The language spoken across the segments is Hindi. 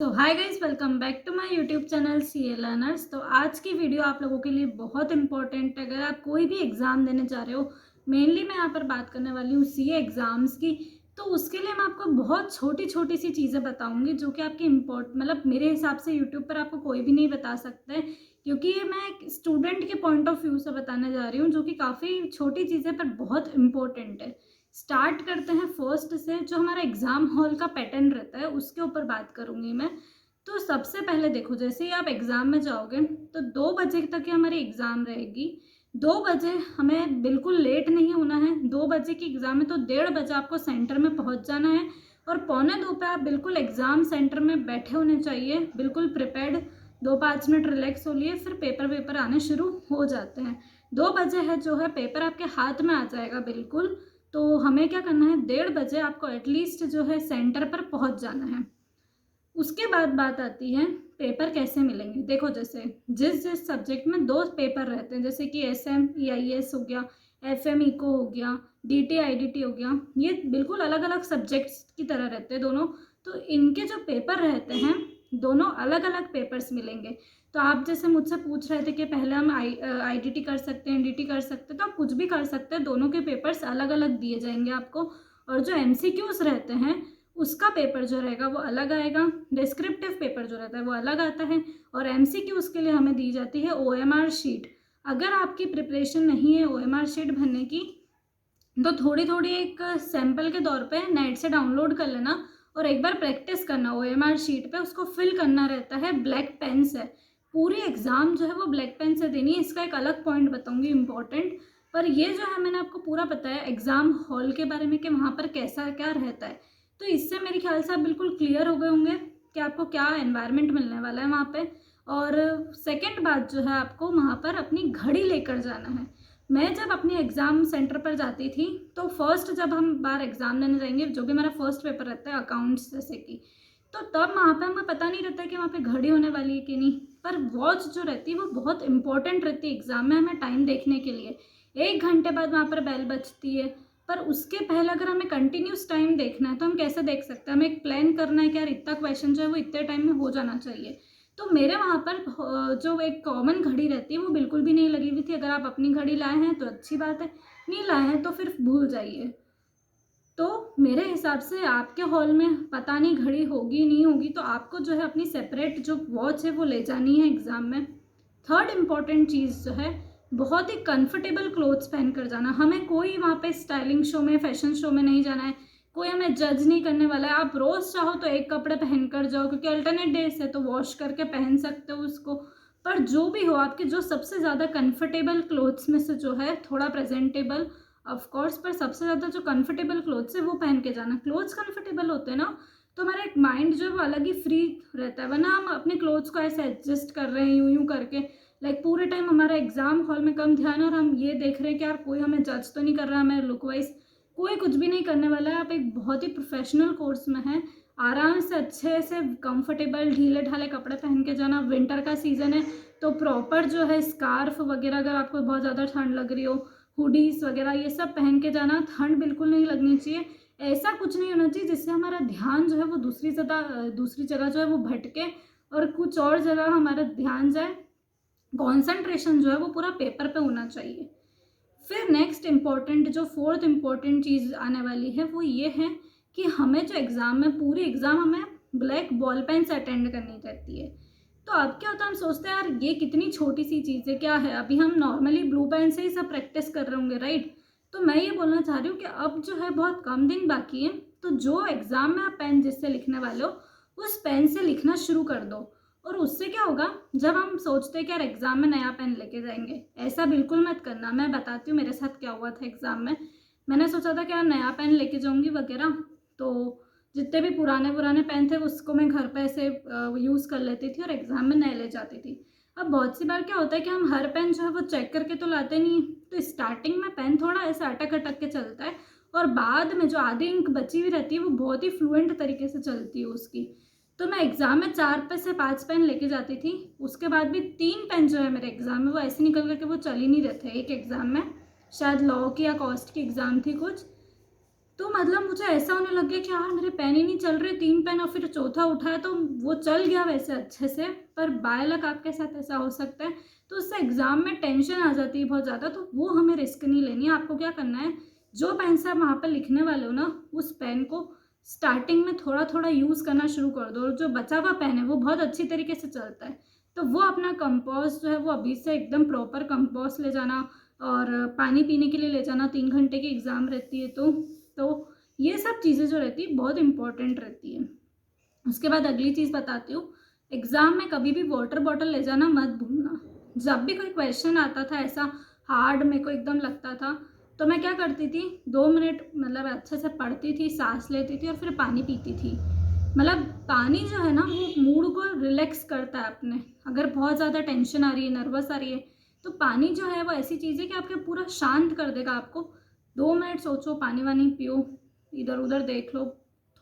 तो hi guys, welcome back to my YouTube channel CA learners. तो आज की वीडियो आप लोगों के लिए बहुत इंपॉर्टेंट है। अगर आप कोई भी एग्ज़ाम देने जा रहे हो, मेनली मैं यहाँ पर बात करने वाली हूँ सीए एग्ज़ाम्स की। तो उसके लिए मैं आपको बहुत छोटी छोटी सी चीज़ें बताऊंगी जो कि आपकी मतलब मेरे हिसाब से यूट्यूब पर आपको कोई भी नहीं बता सकता है, क्योंकि ये मैं एक स्टूडेंट के पॉइंट ऑफ व्यू से बताने जा रही हूँ, जो कि काफ़ी छोटी चीज़ें पर बहुत इंपॉर्टेंट है। स्टार्ट करते हैं फर्स्ट से। जो हमारा एग्ज़ाम हॉल का पैटर्न रहता है उसके ऊपर बात करूँगी मैं। तो सबसे पहले देखो, जैसे ही आप एग्ज़ाम में जाओगे तो 2 बजे तक ही हमारी एग्ज़ाम रहेगी। 2 बजे हमें बिल्कुल लेट नहीं होना है। 2 बजे की एग्ज़ाम है तो 1:30 बजे आपको सेंटर में पहुंच जाना है, और 1:45 पे आप बिल्कुल एग्ज़ाम सेंटर में बैठे होने चाहिए, बिल्कुल प्रिपेयर्ड। 2-5 मिनट रिलैक्स हो लिए, फिर पेपर आने शुरू हो जाते हैं। 2 बजे है जो है पेपर आपके हाथ में आ जाएगा बिल्कुल। तो हमें क्या करना है, 1:30 बजे आपको एटलीस्ट जो है सेंटर पर पहुंच जाना है। उसके बाद बात आती है पेपर कैसे मिलेंगे। देखो, जैसे जिस जिस सब्जेक्ट में 2 पेपर रहते हैं, जैसे कि एसएम ईआईएस हो गया, एफएम इको हो गया, डीटी आईडीटी हो गया, ये बिल्कुल अलग अलग सब्जेक्ट्स की तरह रहते हैं दोनों। तो इनके जो पेपर रहते हैं, दोनों अलग अलग पेपर्स मिलेंगे। तो आप जैसे मुझसे पूछ रहे थे कि पहले हम आईडीटी कर सकते हैं, डीटी कर सकते हैं, तो आप कुछ भी कर सकते हैं। दोनों के पेपर्स अलग अलग दिए जाएंगे आपको। और जो एमसीक्यूज रहते हैं उसका पेपर जो रहेगा वो अलग आएगा। डिस्क्रिप्टिव पेपर जो रहता है वो अलग आता है। और एमसीक्यू उसके लिए हमें दी जाती है ओएमआर शीट। अगर आपकी प्रिपरेशन नहीं है ओएमआर शीट भरने की, तो थोड़ी थोड़ी एक सैंपल के तौर पे नेट से डाउनलोड कर लेना और एक बार प्रैक्टिस करना। ओएमआर शीट पे उसको फिल करना रहता है ब्लैक पेन से। पूरी एग्जाम जो है वो ब्लैक पेन से देनी है। इसका एक अलग पॉइंट बताऊंगी इंपॉर्टेंट। पर ये जो है मैंने आपको पूरा बताया एग्जाम हॉल के बारे में कि वहाँ पर कैसा क्या रहता है। तो इससे मेरे ख्याल से आप बिल्कुल क्लियर हो गए होंगे कि आपको क्या एनवायरनमेंट मिलने वाला है वहाँ पे। और सेकेंड बात जो है, आपको वहाँ पर अपनी घड़ी लेकर जाना है। मैं जब अपनी एग्ज़ाम सेंटर पर जाती थी, तो फर्स्ट जब हम बार एग्ज़ाम देने जाएंगे, जो कि मेरा फर्स्ट पेपर रहता है अकाउंट्स जैसे कि, तो तब वहाँ पे हमें पता नहीं रहता है कि वहाँ पे घड़ी होने वाली है कि नहीं। पर वॉच जो रहती है वो बहुत इंपॉर्टेंट रहती है एग्ज़ाम में, हमें टाइम देखने के लिए। 1 घंटे बाद वहाँ पर बेल बजती है। पर उसके पहले अगर हमें कंटिन्यूस टाइम देखना है तो हम कैसे देख सकते हैं। हमें एक प्लान करना है कि यार इतना क्वेश्चन जो है वो इतने टाइम में हो जाना चाहिए। तो मेरे वहाँ पर जो एक कॉमन घड़ी रहती है वो बिल्कुल भी नहीं लगी हुई थी। अगर आप अपनी घड़ी लाए हैं तो अच्छी बात है, नहीं लाए हैं तो फिर भूल जाइए। तो मेरे हिसाब से आपके हॉल में पता नहीं घड़ी होगी नहीं होगी, तो आपको जो है अपनी सेपरेट जो वॉच है वो ले जानी है एग्ज़ाम में। थर्ड इम्पॉर्टेंट चीज़ जो है, बहुत ही कंफर्टेबल क्लोथ्स पहन कर जाना। हमें कोई वहाँ पे स्टाइलिंग शो में, फैशन शो में नहीं जाना है। कोई हमें जज नहीं करने वाला है। आप रोज़ चाहो तो एक कपड़े पहन कर जाओ, क्योंकि अल्टरनेट डेज है तो वॉश करके पहन सकते हो उसको। पर जो भी हो, आपके जो सबसे ज़्यादा कंफर्टेबल क्लोथ्स में से जो है, थोड़ा प्रेजेंटेबल ऑफ कोर्स, पर सबसे ज़्यादा जो कंफर्टेबल क्लोथ्स है वो पहन के जाना। क्लोथ्स कंफर्टेबल होते हैं ना, तो हमारा एक माइंड जो है वो अलग ही फ्री रहता है। वरना हम अपने क्लोथ्स को ऐसे एडजस्ट कर रहे हैं यूं यूं करके, लाइक पूरे टाइम हमारा एग्जाम हॉल में कम ध्यान है और हम ये देख रहे हैं कि यार कोई हमें जज तो नहीं कर रहा है हमें लुक वाइज। कोई कुछ भी नहीं करने वाला है। आप एक बहुत ही प्रोफेशनल कोर्स में हैं। आराम से अच्छे से कंफर्टेबल ढीले ढाले कपड़े पहन के जाना। विंटर का सीज़न है तो प्रॉपर जो है स्कार्फ वगैरह, अगर आपको बहुत ज़्यादा ठंड लग रही हो, हुडीज वगैरह ये सब पहन के जाना। ठंड बिल्कुल नहीं लगनी चाहिए। ऐसा कुछ नहीं होना चाहिए जिससे हमारा ध्यान जो है वो दूसरी जगह जो है वो भटके और कुछ और जगह हमारा ध्यान जाए। कॉन्सेंट्रेशन जो है वो पूरा पेपर पे होना चाहिए। फिर नेक्स्ट इम्पॉर्टेंट, जो फोर्थ इम्पॉर्टेंट चीज़ आने वाली है वो ये है कि हमें जो एग्ज़ाम में, पूरी एग्ज़ाम हमें ब्लैक बॉल पेन से अटेंड करनी रहती है। तो अब क्या होता है, हम सोचते हैं यार ये कितनी छोटी सी चीज़ है, क्या है, अभी हम नॉर्मली ब्लू पेन से ही सब प्रैक्टिस कर रहे होंगे, राइट। तो मैं ये बोलना चाह रही हूँ कि अब जो है बहुत कम दिन बाकी है। तो जो एग्ज़ाम में आप पेन जिससे लिखने वाले हो, उस पेन से लिखना शुरू कर दो। और उससे क्या होगा, जब हम सोचते हैं कि यार एग्ज़ाम में नया पेन लेके जाएंगे, ऐसा बिल्कुल मत करना। मैं बताती हूँ मेरे साथ क्या हुआ था एग्ज़ाम में। मैंने सोचा था कि यार नया पेन लेके जाऊँगी वगैरह, तो जितने भी पुराने पुराने पेन थे उसको मैं घर पे ऐसे यूज़ कर लेती थी और एग्ज़ाम में नए ले जाती थी। अब बहुत सी बार क्या होता है कि हम हर पेन जो है वो चेक करके तो लाते नहीं। तो स्टार्टिंग में पेन थोड़ा ऐसे अटक अटक के चलता है, और बाद में जो आधी इंक बची हुई रहती है वो बहुत ही फ्लुएंट तरीके से चलती है उसकी। तो मैं एग्ज़ाम में 4 से 5 पेन लेके जाती थी। उसके बाद भी 3 पेन जो है मेरे एग्ज़ाम में वो ऐसे निकल करके वो चल ही नहीं रहे थे एक एग्ज़ाम में। शायद लॉ की या कॉस्ट की एग्ज़ाम थी कुछ। तो मतलब मुझे ऐसा होने लग गया कि यार मेरे पेन ही नहीं चल रहे, 3 पेन और फिर चौथा उठाया तो वो चल गया वैसे अच्छे से, पर बाय लक आपके साथ ऐसा हो सकता है, तो उससे एग्ज़ाम में टेंशन आ जाती है बहुत ज़्यादा। तो वो हमें रिस्क नहीं लेनी है। आपको क्या करना है, जो पेन से आप वहाँ पर लिखने वाले हो ना, उस पेन को स्टार्टिंग में थोड़ा थोड़ा यूज़ करना शुरू कर दो, और जो बचा हुआ पेन है वो बहुत अच्छी तरीके से चलता है। तो वो अपना कंपोस्ट जो है वो अभी से एकदम प्रॉपर कंपोस्ट ले जाना, और पानी पीने के लिए ले जाना, 3 घंटे की एग्ज़ाम रहती है तो ये सब चीज़ें जो रहती है बहुत इंपॉर्टेंट रहती है। उसके बाद अगली चीज़ बताती हूँ, एग्ज़ाम में कभी भी वाटर बॉटल ले जाना मत भूलना। जब भी कोई क्वेश्चन आता था ऐसा हार्ड मेरे को एकदम लगता था, तो मैं क्या करती थी, 2 मिनट मतलब अच्छे से पढ़ती थी, सांस लेती थी और फिर पानी पीती थी। मतलब पानी जो है ना वो मूड को रिलैक्स करता है अपने। अगर बहुत ज़्यादा टेंशन आ रही है, नर्वस आ रही है, तो पानी जो है वो ऐसी चीज़ है कि आपके पूरा शांत कर देगा आपको। 2 मिनट सोचो, पानी वानी पियो, इधर उधर देख लो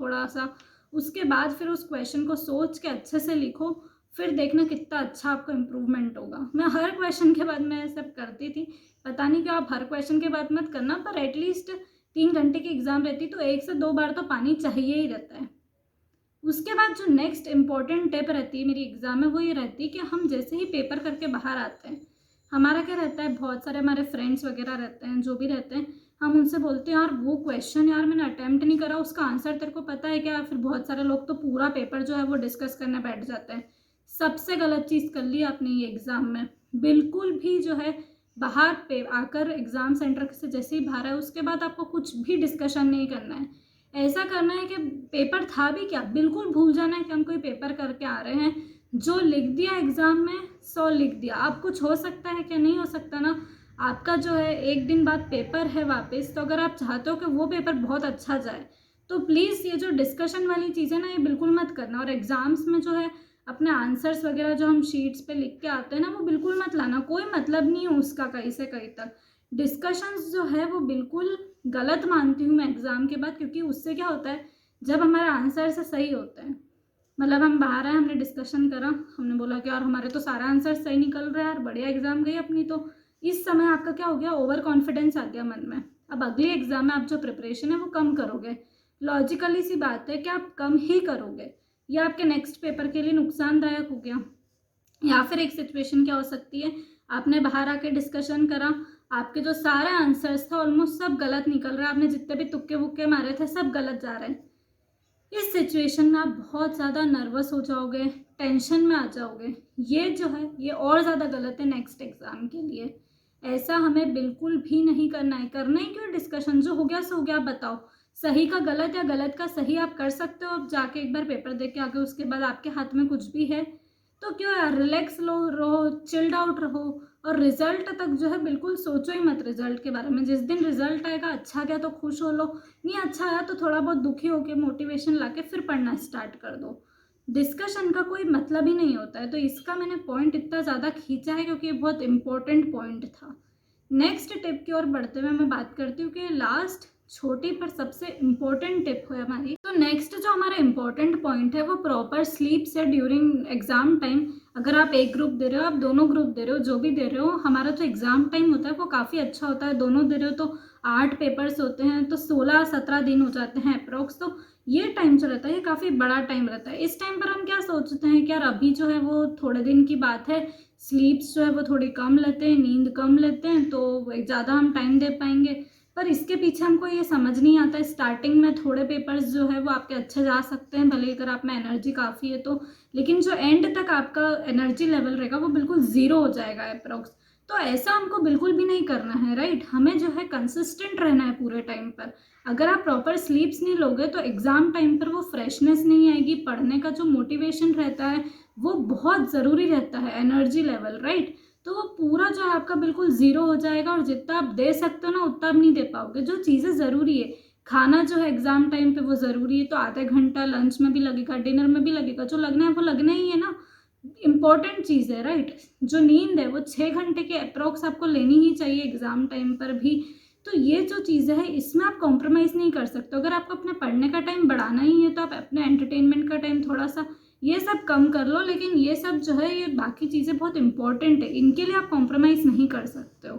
थोड़ा सा, उसके बाद फिर उस क्वेश्चन को सोच के अच्छे से लिखो, फिर देखना कितना अच्छा आपको इम्प्रूवमेंट होगा। मैं हर क्वेश्चन के बाद मैं सब करती थी, पता नहीं क्यों आप हर क्वेश्चन के बाद मत करना, पर एटलीस्ट 3 घंटे की एग्ज़ाम रहती तो 1 से 2 बार तो पानी चाहिए ही रहता है। उसके बाद जो नेक्स्ट इम्पॉर्टेंट टिप रहती है मेरी एग्ज़ाम में, वो ये रहती है कि हम जैसे ही पेपर करके बाहर आते हैं, हमारा क्या रहता है, बहुत सारे हमारे फ्रेंड्स वगैरह रहते हैं, जो भी रहते हैं, हम उनसे बोलते हैं यार वो क्वेश्चन यार मैंने अटेम्प्ट नहीं करा, उसका आंसर तेरे को पता है क्या? फिर बहुत सारे लोग तो पूरा पेपर जो है वो डिस्कस करने बैठ जाते हैं। सबसे गलत चीज़ कर ली आपने ये एग्ज़ाम में। बिल्कुल भी जो है बाहर पे आकर एग्ज़ाम सेंटर से जैसे ही बाहर है उसके बाद आपको कुछ भी डिस्कशन नहीं करना है। ऐसा करना है कि पेपर था भी क्या, बिल्कुल भूल जाना है कि हम कोई पेपर करके आ रहे हैं। जो लिख दिया एग्ज़ाम में 100 लिख दिया। अब कुछ हो सकता है क्या? नहीं हो सकता ना। आपका जो है 1 दिन बाद पेपर है वापस, तो अगर आप चाहते हो कि वो पेपर बहुत अच्छा जाए, तो प्लीज़ ये जो डिस्कशन वाली चीज़ें ना ये बिल्कुल मत करना। और एग्ज़ाम्स में जो है अपने आंसर्स वगैरह जो हम शीट्स पे लिख के आते हैं ना, वो बिल्कुल मत लाना, कोई मतलब नहीं है उसका कहीं से कहीं तक। डिस्कशंस जो है वो बिल्कुल गलत मानती हूँ मैं एग्ज़ाम के बाद, क्योंकि उससे क्या होता है, जब हमारे आंसर से सही होते हैं, मतलब हम बाहर आए, हमने डिस्कशन करा, हमने बोला कि यार हमारे तो सारा आंसर सही निकल रहा है यार, बढ़िया एग्ज़ाम गई अपनी, तो इस समय आपका क्या हो गया, ओवर कॉन्फिडेंस आ गया मन में। अब अगले एग्ज़ाम में आप जो प्रिपरेशन है वो कम करोगे, लॉजिकली सी बात है कि आप कम ही करोगे, ये आपके नेक्स्ट पेपर के लिए नुकसानदायक हो गया। या फिर एक सिचुएशन क्या हो सकती है, आपने बाहर आके डिस्कशन करा, आपके जो सारे आंसर्स थे ऑलमोस्ट सब गलत निकल रहे हैं, आपने जितने भी तुक्के वुक्के मारे थे सब गलत जा रहे हैं। इस सिचुएशन में आप बहुत ज़्यादा नर्वस हो जाओगे, टेंशन में आ जाओगे। ये जो है ये और ज़्यादा गलत है नेक्स्ट एग्ज़ाम के लिए। ऐसा हमें बिल्कुल भी नहीं करना है। करना ही क्यों डिस्कशन, जो हो गया सो हो गया। आप बताओ, सही का गलत या गलत का सही आप कर सकते हो। आप जाके एक बार पेपर दे के आगे उसके बाद आपके हाथ में कुछ भी है तो क्यों यार, रिलैक्स लो, रहो, चिल्ड आउट रहो। और रिजल्ट तक जो है बिल्कुल सोचो ही मत रिजल्ट के बारे में। जिस दिन रिजल्ट आएगा, अच्छा गया तो खुश हो लो, नहीं अच्छा आया तो थोड़ा बहुत दुखी होकर मोटिवेशन लाके फिर पढ़ना स्टार्ट कर दो। डिस्कशन का कोई मतलब ही नहीं होता है। तो इसका मैंने पॉइंट इतना ज़्यादा खींचा है क्योंकि ये बहुत इंपॉर्टेंट पॉइंट था। नेक्स्ट टिप की ओर बढ़ते हुए मैं बात करती हूँ कि लास्ट छोटी पर सबसे इम्पोर्टेंट टिप है हमारी। तो नेक्स्ट जो हमारा इम्पोर्टेंट पॉइंट है वो प्रॉपर स्लीप से ड्यूरिंग एग्जाम टाइम। अगर आप एक ग्रुप दे रहे हो, आप दोनों ग्रुप दे रहे हो, जो भी दे रहे हो, हमारा जो एग्जाम टाइम होता है वो काफ़ी अच्छा होता है। दोनों दे रहे हो तो 8 पेपर्स होते हैं, तो 16-17 दिन हो जाते हैं अप्रोक्स। तो ये टाइम जो रहता है ये काफ़ी बड़ा टाइम रहता है। इस टाइम पर हम क्या सोचते हैं कि यार अभी जो है वो थोड़े दिन की बात है, स्लीप्स जो है वो थोड़ी कम लेते हैं, नींद कम लेते हैं, तो ज़्यादा हम टाइम दे पाएंगे। पर इसके पीछे हमको ये समझ नहीं आता, स्टार्टिंग में थोड़े पेपर्स जो है वो आपके अच्छे जा सकते हैं, भले अगर आप में एनर्जी काफ़ी है तो, लेकिन जो एंड तक आपका एनर्जी लेवल रहेगा वो बिल्कुल ज़ीरो हो जाएगा अप्रोक्स। तो ऐसा हमको बिल्कुल भी नहीं करना है, राइट। हमें जो है कंसिस्टेंट रहना है पूरे टाइम पर। अगर आप प्रॉपर स्लीप्स नहीं लोगे तो एग्ज़ाम टाइम पर वो फ्रेशनेस नहीं आएगी, पढ़ने का जो मोटिवेशन रहता है वो बहुत ज़रूरी रहता है, एनर्जी लेवल, राइट। तो वो पूरा जो है आपका बिल्कुल ज़ीरो हो जाएगा, और जितना आप दे सकते हो ना उतना आप नहीं दे पाओगे। जो चीज़ें ज़रूरी है, खाना जो है एग्ज़ाम टाइम पे वो ज़रूरी है, तो आधा घंटा लंच में भी लगेगा, डिनर में भी लगेगा, जो लगना है वो लगना ही है ना, इम्पॉर्टेंट चीज़ है, राइट। जो नींद है वो 6 घंटे के अप्रोक्स आपको लेनी ही चाहिए एग्ज़ाम टाइम पर भी। तो ये जो चीज़ें हैं इसमें आप कॉम्प्रोमाइज़ नहीं कर सकते। अगर आपको अपने पढ़ने का टाइम बढ़ाना ही है तो आप अपने एंटरटेनमेंट का टाइम थोड़ा सा ये सब कम कर लो, लेकिन ये सब जो है ये बाकी चीज़ें बहुत इंपॉर्टेंट है, इनके लिए आप कॉम्प्रोमाइज़ नहीं कर सकते हो।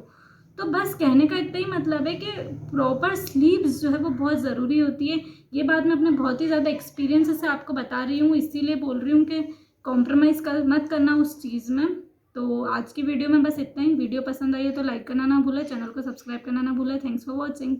तो बस कहने का इतना ही मतलब है कि प्रॉपर स्लीप्स जो है वो बहुत ज़रूरी होती है। ये बात मैं अपने बहुत ही ज़्यादा एक्सपीरियंस से आपको बता रही हूँ, इसीलिए बोल रही हूँ कि कॉम्प्रोमाइज़ मत करना उस चीज़ में। तो आज की वीडियो में बस इतना ही। वीडियो पसंद आई है तो लाइक करना ना भूलें, चैनल को सब्सक्राइब करना ना भूलें। Thanks for watching.